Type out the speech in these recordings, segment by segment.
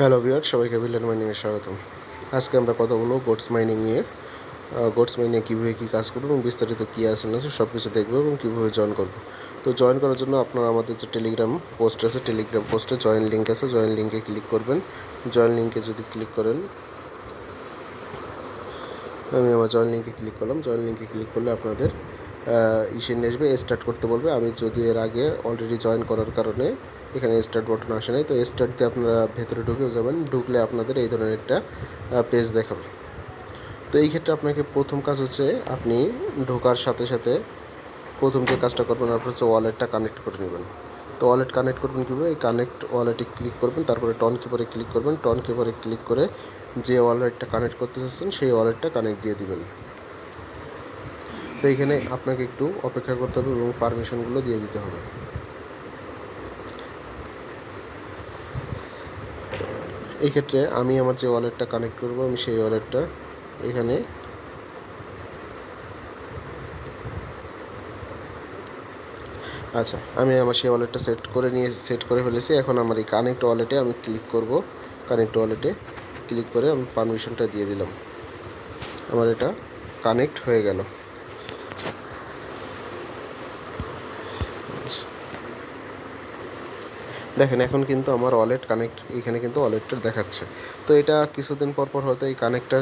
Hello viewer, সবাইকে villain মাইনিংয়ে স্বাগতম। আজকে আমরা কথা বলবো গোটস মাইনিং নিয়ে। গোটস মাইনিংয়ে কীভাবে কী কাজ করবো এবং বিস্তারিত কী আছে না আছে সব কিছু দেখবো এবং কীভাবে জয়েন করবো। তো জয়েন করার জন্য আপনারা আমাদের যে টেলিগ্রাম পোস্ট আছে, টেলিগ্রাম পোস্টে জয়েন লিঙ্ক আছে, জয়েন লিঙ্কে ক্লিক করবেন। জয়েন লিঙ্কে যদি ক্লিক করেন, আমি আমার জয়েন লিঙ্কে ক্লিক করলাম। জয়েন লিঙ্কে ক্লিক করলে আপনাদের ইসে নিয়ে আসবে, স্টার্ট করতে বলবে। আমি যদি এর আগে অলরেডি জয়েন করার কারণে এখানে স্টার্ট বাটন আসে নাই, তো স্টার্ট দিয়ে আপনারা ভেতরে ঢুকেও যাবেন। ঢুকলে আপনাদের এই ধরনের একটা পেজ দেখাবে। তো এই ক্ষেত্রে আপনাকে প্রথম কাজ হচ্ছে, আপনি ঢোকার সাথে সাথে প্রথম যে কাজটা করবেন আপনার হচ্ছে ওয়ালেটটা কানেক্ট করে নেবেন। তো ওয়ালেট কানেক্ট করবেন কীভাবে? এই কানেক্ট ওয়ালেটে ক্লিক করবেন, তারপরে টন কিপারে ক্লিক করবেন। টন কিপারে ক্লিক করে যে ওয়ালেটটা কানেক্ট করতে চাচ্ছেন সেই ওয়ালেটটা কানেক্ট দিয়ে দিবেন। তো এখানে আপনাকে একটু অপেক্ষা করতে হবে এবং পারমিশনগুলো দিয়ে দিতে হবে। এই ক্ষেত্রে আমি আমার যে ওয়ালেটটা কানেক্ট করব, আমি সেই ওয়ালেটটা এখানে আমি আমার সেই ওয়ালেটটা সেট করে ফেলেছি। এখন আমার এই কানেক্ট ওয়ালেটে আমি ক্লিক করব। কানেক্ট ওয়ালেটে ক্লিক করে আমি পারমিশনটা দিয়ে দিলাম। আমার এটা কানেক্ট হয়ে গেল। দেখেন, এখন কিন্তু আমার ওয়ালেট কানেক্ট, এখানে কিন্তু ওয়ালেটটা দেখাচ্ছে। তো এটা কিছুদিন পর পর হয়তো এই কানেক্টটা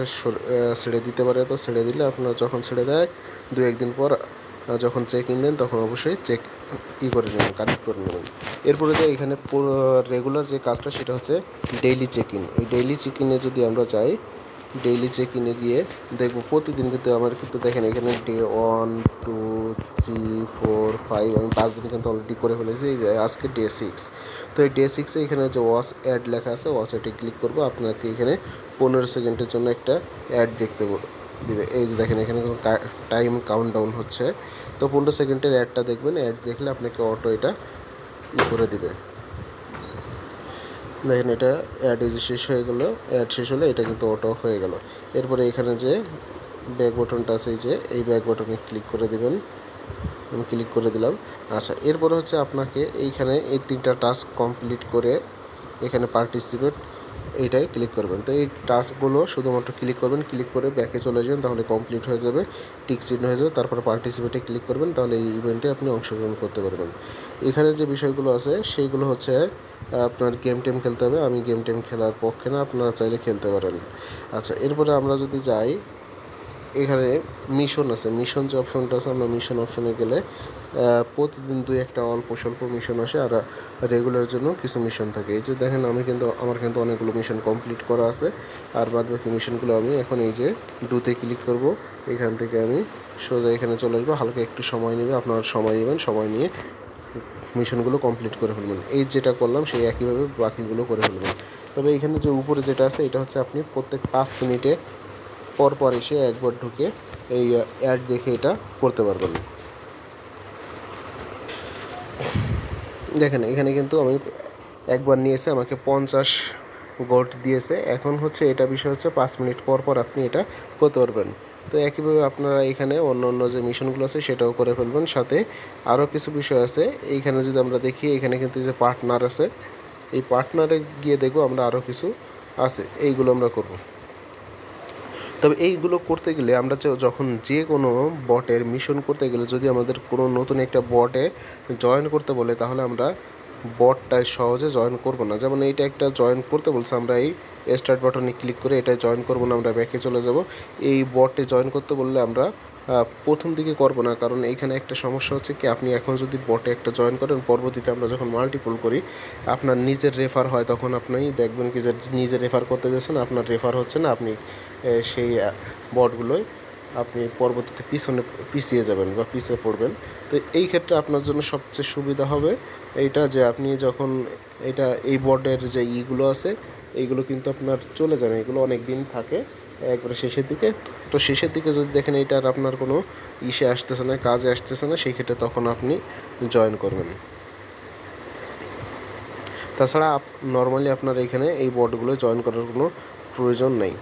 ছেড়ে দিতে পারে। তো ছেড়ে দিলে আপনারা যখন ছেড়ে দেয় 2-1 দিন পর যখন চেক ইন দেন তখন অবশ্যই করে নেবেন, কানেক্ট করে নেবেন। এরপরে যে এখানে রেগুলার যে কাজটা সেটা হচ্ছে ডেইলি চেক ইন। এই ডেইলি চেক ইনে যদি আমরা যাই, ডেইলি চেক ইনে গিয়ে দেখবো প্রতিদিন কিন্তু আমার কিন্তু দেখেন এখানে ডে 1, 2, 3, 4, 5 আমি 5 দিন কিন্তু অলরেডি করে ফেলেছি। আজকে ডে 6। তো এই ডে 6-এ এখানে যে ওয়াচ অ্যাড লেখা আছে, ওয়াচ অ্যাডে ক্লিক করবো। আপনাকে এখানে 15 সেকেন্ডের জন্য একটা অ্যাড দেখতে দিবে। এই যে দেখেন এখানে টাইম কাউন্টডাউন হচ্ছে। তো 15 সেকেন্ডের অ্যাডটা দেখবেন। অ্যাড দেখলে আপনাকে অটো এটা করে দিবে। দেখেন এটা অ্যাড শেষ হয়ে গেল। অ্যাড শেষ হলে এটা কিন্তু অটো হয়ে গেল। এরপরে এখানে যে ব্যাক বাটনটা আছে, এই ব্যাক বাটনে ক্লিক করে দেবেন। আমি ক্লিক করে দিলাম। এরপরে হচ্ছে আপনাকে এইখানে এই 3টা টাস্ক কমপ্লিট করে এখানে পার্টিসিপেট এইটাই ক্লিক করবেন। তো এই টাস্কগুলো শুধুমাত্র ক্লিক করবেন, ক্লিক করে ব্যাকে চলে যাবেন, তাহলে কমপ্লিট হয়ে যাবে, টিক চিহ্ন হয়ে যাবে। তারপর পার্টিসিপেটে ক্লিক করবেন, তাহলে এই ইভেন্টে আপনি অংশগ্রহণ করতে পারবেন। এখানে যে বিষয়গুলো আছে সেইগুলো হচ্ছে আপনার গেম টেম খেলতে হবে। আমি গেম টেম খেলার পক্ষে না, আপনারা চাইলে খেলতে পারেন। এরপরে আমরা যদি যাই, এখানে মিশন আছে। মিশন যে অপশনটা আছে, আমরা মিশন অপশনে গেলে প্রতিদিন 2-1টা অল্প স্বল্প মিশন আসে, আর রেগুলার জন্য কিছু মিশন থাকে। এই যে দেখেন আমার কিন্তু অনেকগুলো মিশন কমপ্লিট করা আছে। আর বাদ বাকি মিশনগুলো আমি এখন এই যে ডুতে ক্লিক করব। এখান থেকে আমি সোজা এখানে চলে আসবো। হালকা একটু সময় নেবে, আপনারা সময় নেবেন, সময় নিয়ে মিশনগুলো কমপ্লিট করে ফেলবেন। এই যেটা করলাম সেই একইভাবে বাকিগুলো করে ফেলবেন। তবে এখানে যে উপরে যেটা আছে এটা হচ্ছে আপনি প্রত্যেক 5 মিনিটে পর এসে একবার ঢুকে এই অ্যাড দেখে এটা করতে পারবেন। দেখেন এখানে কিন্তু আমি একবার নিয়েছে, আমাকে 50 গোল্ড দিয়েছে। এখন হচ্ছে এটা বিষয় হচ্ছে 5 মিনিট পর আপনি এটা করতে পারবেন। তো একইভাবে আপনারা এখানে অন্য যে মিশনগুলো আছে সেটাও করে ফেলবেন। সাথে আরও কিছু বিষয় আছে। এইখানে যদি আমরা দেখি, এখানে কিন্তু যে পার্টনার আছে, এই পার্টনারে গিয়ে দেখবো আমরা আরও কিছু আছে, এইগুলো আমরা করব। তবে এইগুলো করতে গেলে আমরা যখন যে কোনো বটের মিশন করতে গেলে যদি আমাদের কোনো নতুন একটা বটে জয়েন করতে বলে, তাহলে আমরা বটটায় সহজে জয়েন করব না। যেমন এইটা একটা জয়েন করতে বলছে, আমরা এই স্টার্ট বাটনে ক্লিক করে এটায় জয়েন করব না, আমরা ব্যাকে চলে যাব। এই বটে জয়েন করতে বললে আমরা প্রথম দিকে করব না, কারণ এইখানে একটা সমস্যা হচ্ছে কি, আপনি এখন যদি বটে একটা জয়েন করেন, পরবর্তীতে আমরা যখন মাল্টিপল করি আপনার নিজের রেফার হয়, তখন আপনি দেখবেন কি যে নিজে রেফার করতে যাচ্ছেন, আপনার রেফার হচ্ছে না, আপনি সেই বটগুলোয় আপনি পরবর্তীতে পিছিয়ে যাবেন বা পিছিয়ে পড়বেন। তো এই ক্ষেত্রে আপনার জন্য সবচেয়ে সুবিধা হবে এইটা, যে আপনি যখন এই বটের যে ইগুলো আছে এইগুলো কিন্তু আপনার চলে যায় না, এগুলো অনেক দিন থাকে একবারে শেষের দিকে। তো শেষের দিকে যদি দেখেন এইটার আপনার কোনো আসতেছে না, কাজে আসতেছে না, সেই ক্ষেত্রে তখন আপনি জয়েন করবেন। তাছাড়া নর্মালি আপনার এখানে এই বটগুলো জয়েন করার কোনো প্রয়োজন নেই।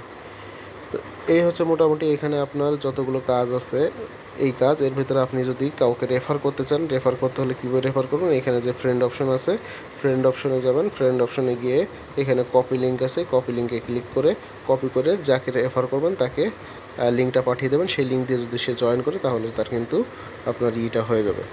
তো এই হচ্ছে মোটামুটি এখানে আপনার যতগুলো কাজ আছে এই কাজ, এর ভিতরে আপনি যদি কাউকে রেফার করতে চান, রেফার করতে হলে কীভাবে রেফার করবেন, এখানে যে ফ্রেন্ড অপশন আছে ফ্রেন্ড অপশনে যাবেন, ফ্রেন্ড অপশনে গিয়ে এখানে কপি লিঙ্ক আছে, কপি লিঙ্কে ক্লিক করে কপি করে যাকে রেফার করবেন তাকে লিঙ্কটা পাঠিয়ে দেবেন। সেই লিঙ্ক দিয়ে যদি সে জয়েন করে তাহলে তার কিন্তু আপনার ইটা হয়ে যাবে,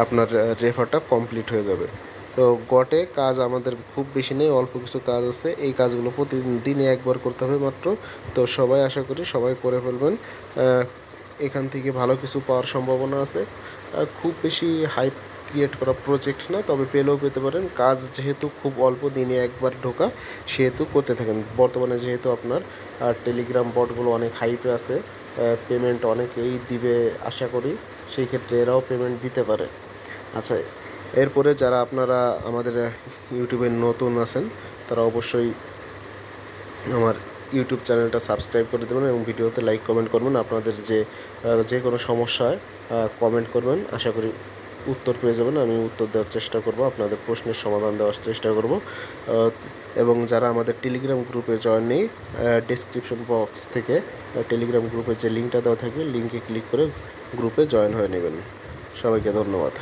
আপনার রেফারটা কমপ্লিট হয়ে যাবে। তো গটে কাজ আমাদের খুব বেশি নেই, অল্প কিছু কাজ আছে, এই কাজগুলো প্রতিদিনে একবার করতে হবে মাত্র। তো সবাই আশা করি সবাই করে ফেলবেন, এখান থেকে ভালো কিছু পাওয়ার সম্ভাবনা আছে। খুব বেশি হাইপ ক্রিয়েট করা প্রজেক্ট না, তবে পেলেও পেতে পারেন। কাজ যেহেতু খুব অল্প, দিনে একবার ঢোকা, সেহেতু করতে থাকেন। বর্তমানে যেহেতু আপনার টেলিগ্রাম বটগুলো অনেক হাইপে আছে, পেমেন্ট অনেকেই দিবে আশা করি, সেই ক্ষেত্রে এরাও পেমেন্ট দিতে পারে। আচ্ছা, এরপরে যারা আপনারা আমাদের ইউটিউবে নতুন আছেন তারা অবশ্যই আমার ইউটিউব চ্যানেলটা সাবস্ক্রাইব করে দেবেন এবং ভিডিওতে লাইক কমেন্ট করবেন। আপনাদের যে কোনো সমস্যায় কমেন্ট করবেন, আশা করি উত্তর পেয়ে যাবেন। আমি উত্তর দেওয়ার চেষ্টা করব, আপনাদের প্রশ্নের সমাধান দেওয়ার চেষ্টা করব। এবং যারা আমাদের টেলিগ্রাম গ্রুপে জয়েন নেই, ডেসক্রিপশন বক্স থেকে টেলিগ্রাম গ্রুপের যে লিঙ্কটা দেওয়া থাকবে লিঙ্কে ক্লিক করে গ্রুপে জয়েন হয়ে নেবেন। সবাইকে ধন্যবাদ।